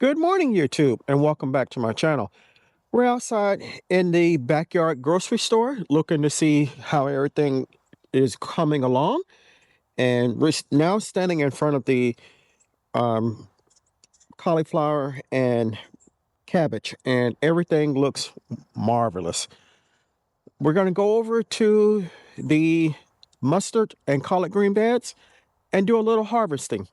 Good morning, YouTube, and welcome back to my channel. We're outside in the backyard grocery store looking to see how everything is coming along. And we're now standing in front of the um, cauliflower and cabbage, and everything looks marvelous. We're going to go over to the mustard and collard green beds and do a little harvesting.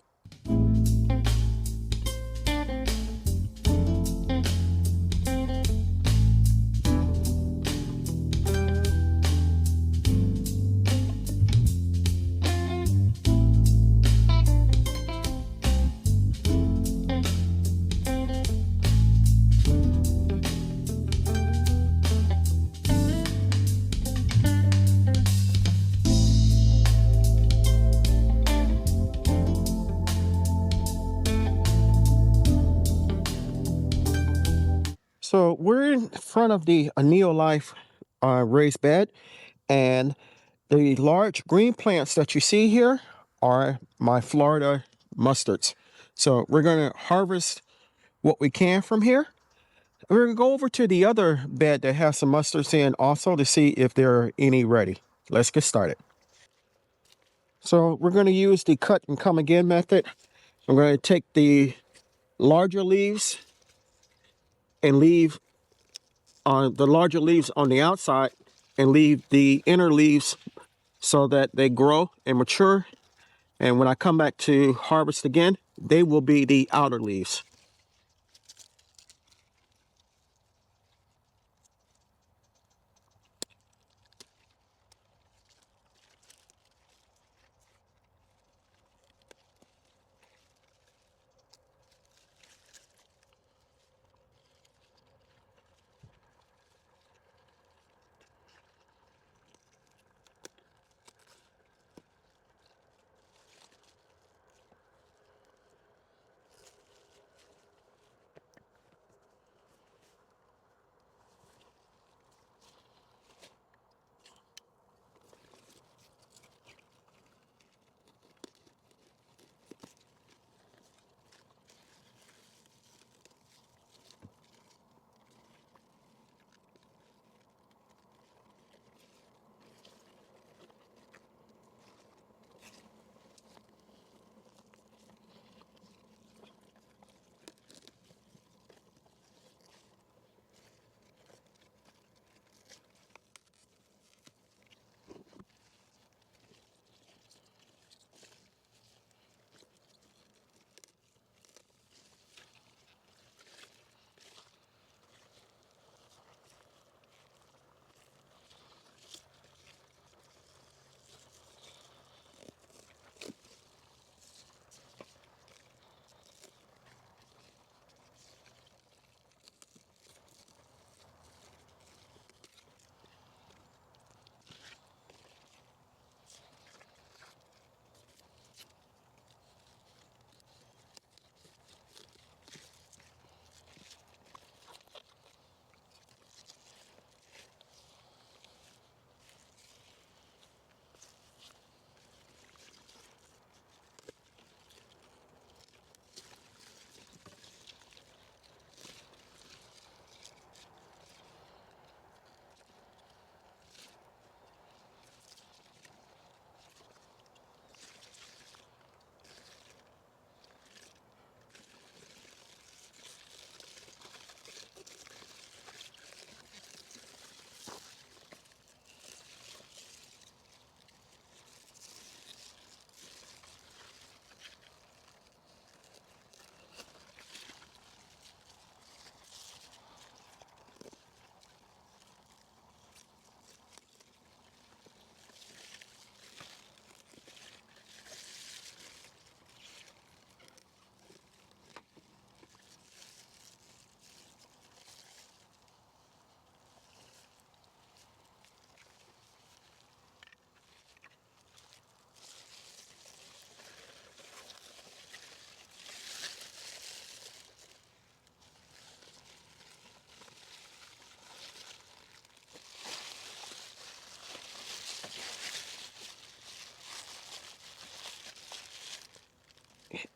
So we're in front of the Neolife raised bed, and the large green plants that you see here are my Florida mustards. So we're going to harvest what we can from here. We're going to go over to the other bed that has some mustards in also to see if there are any ready. Let's get started. So we're going to use the cut and come again method. I'm going to take the larger leaves and leave on the larger leaves on the outside and leave the inner leaves so that they grow and mature. And when I come back to harvest again, they will be the outer leaves.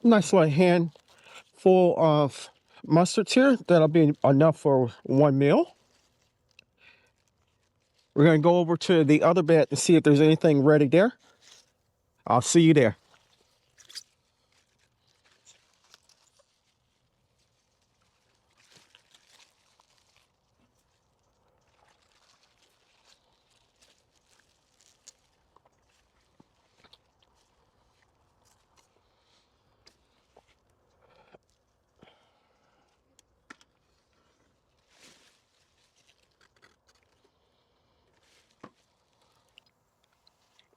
Nice little handful of mustards here. That'll be enough for one meal. We're going to go over to the other bed and see if there's anything ready there. I'll see you there.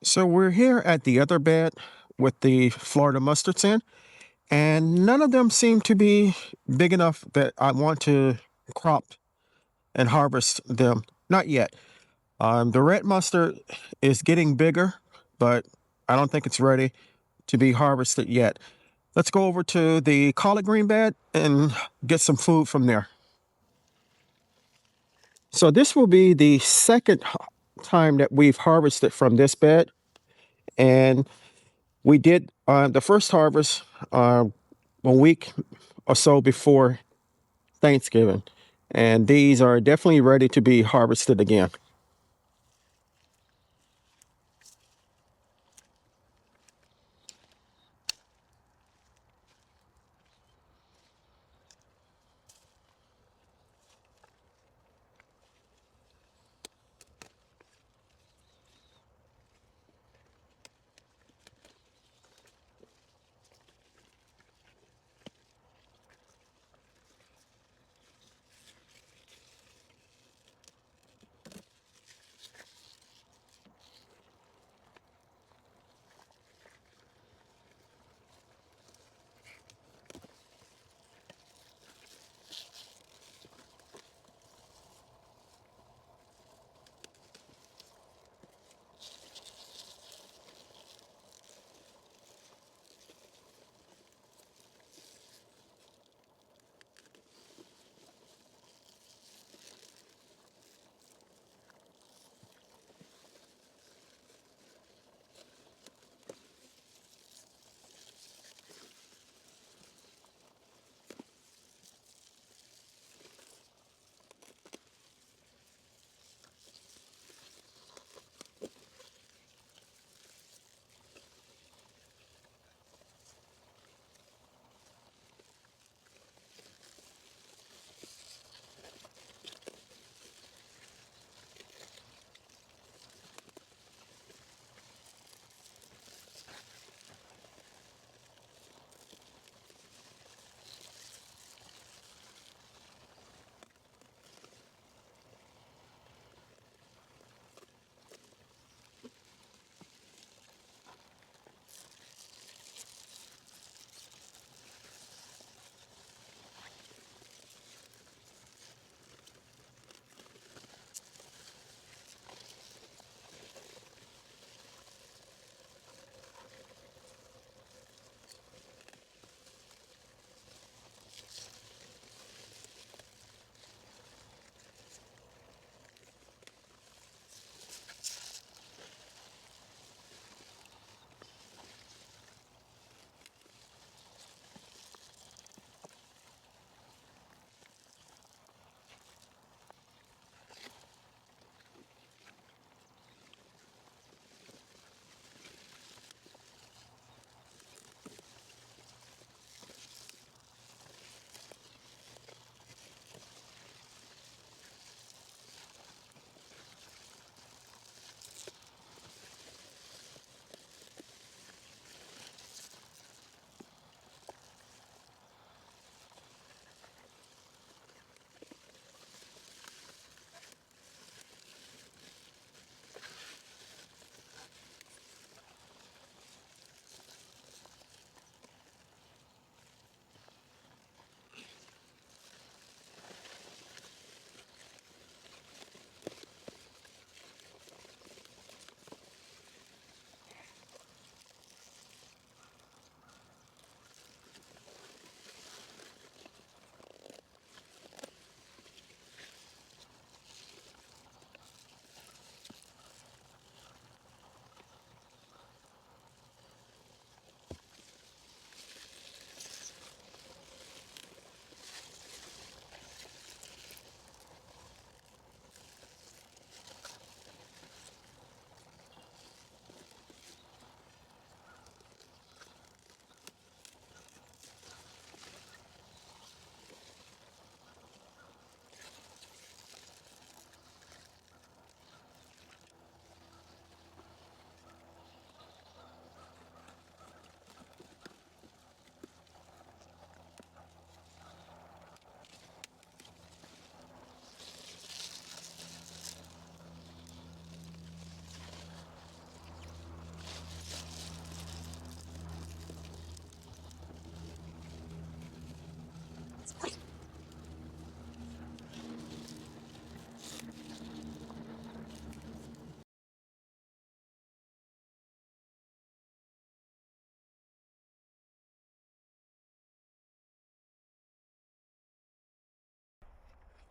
So we're here at the other bed with the Florida mustards in, and none of them seem to be big enough that I want to crop and harvest them. Not yet. The red mustard is getting bigger, but I don't think it's ready to be harvested yet. Let's go over to the collard green bed and get some food from there. So this will be the second time that we've harvested from this bed, and we did the first harvest a week or so before Thanksgiving, and these are definitely ready to be harvested again.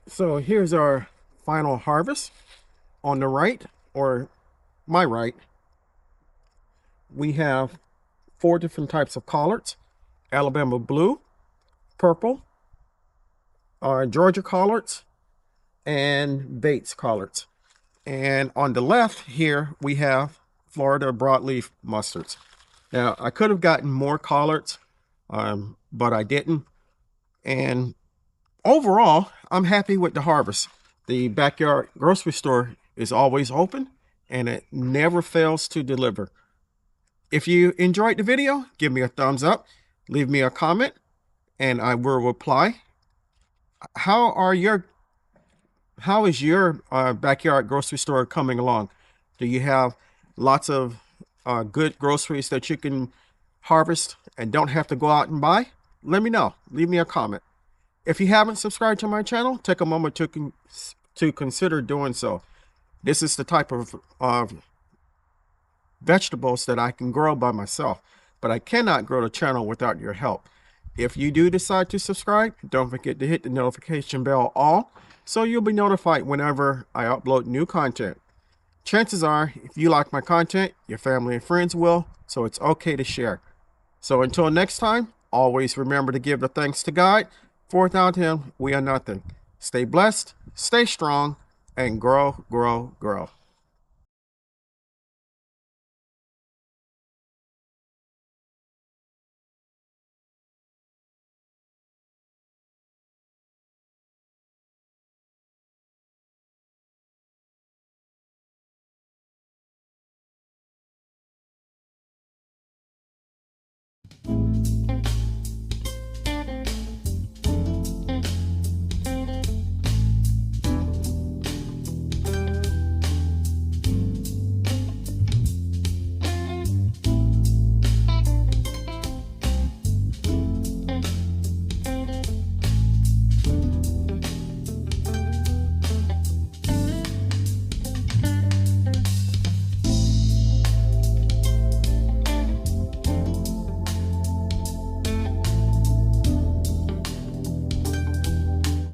So here's our final harvest. On the right, or my right, we have 4 different types of collards: Alabama blue, purple, Georgia collards, and Bates collards. And on the left here, we have Florida broadleaf mustards. Now, I could have gotten more collards, but I didn't. And overall, I'm happy with the harvest. The backyard grocery store is always open, and it never fails to deliver. If you enjoyed the video, give me a thumbs up, leave me a comment, and I will reply. How are your how is your backyard grocery store coming along? Do you have lots of good groceries that you can harvest and don't have to go out and buy? Let me know. Leave me a comment. If you haven't subscribed to my channel, take a moment to consider doing so. This is the type of vegetables that I can grow by myself, but I cannot grow the channel without your help. If you do decide to subscribe, don't forget to hit the notification bell all, so you'll be notified whenever I upload new content. Chances are, if you like my content, your family and friends will, so it's okay to share. So until next time, always remember to give the thanks to God, for without Him, we are nothing. Stay blessed, stay strong, and grow, grow, grow.